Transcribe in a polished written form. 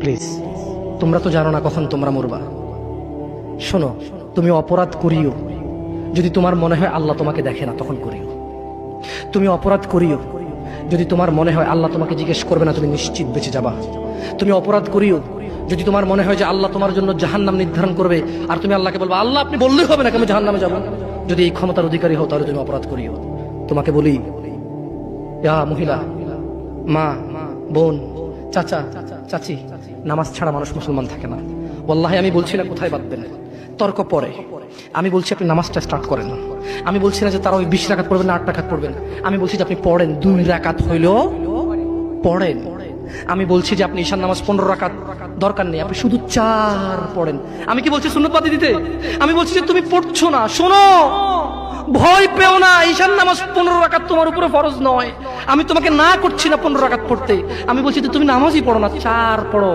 Please, তোমরা তো জানো না কখন তোমরা মরবা। শোনো, তুমি অপরাধ করিও যদি তোমার মনে হয় আল্লাহ তোমাকে দেখে না, তখন করিও। তুমি অপরাধ করিও যদি তোমার মনে হয় আল্লাহ তোমাকে জিজ্ঞেস করবে না, তুমি নিশ্চিত বেঁচে যাবা। তুমি অপরাধ করিও যদি তোমার মনে হয় যে আল্লাহ তোমার জন্য জাহান্নাম নির্ধারণ করবে, আর তুমি আল্লাহকে বলবা আল্লাহ আপনি বললেই হবে না আমি জাহান্নামে যাব। যদি এই ক্ষমতার অধিকারী হও তাহলে তুমি অপরাধ করিও। তোমাকে বলি, ইয়া মহিলা, মা, বোন, চাচা, চাচি, নামাজ ছাড়া মানুষ মুসলমান থাকে না। ওয়াল্লাহি আমি বলছি না কোথায় বাঁধবেন, তর্ক পরে। আমি বলছি আপনি নামাজটা স্টার্ট করেন। আমি বলছি না যে তারা ওই 20 রাকাত পড়বেন না 8 রাকাত পড়বেন। আমি বলছি যে আপনি পড়েন, 2 রাকাত হইলেও পড়েন। আমি বলছি যে আপনি ঈশান নামাজ 15 রাকাত দরকার নেই, আপনি শুধু 4 পড়েন। আমি কি বলছি সুন্নত বাদ দিতে? আমি বলছি যে তুমি পড়ছো না, শোনো, ভয় পেও না, ঈশান নামাজ 15 রাকাত তোমার উপরে ফরজ নয়। আমি তোমাকে না করছি না 15 রাকাত পড়তে, আমি বলছি যে তুমি নামাজই পড়ো না, 4 পড়ো।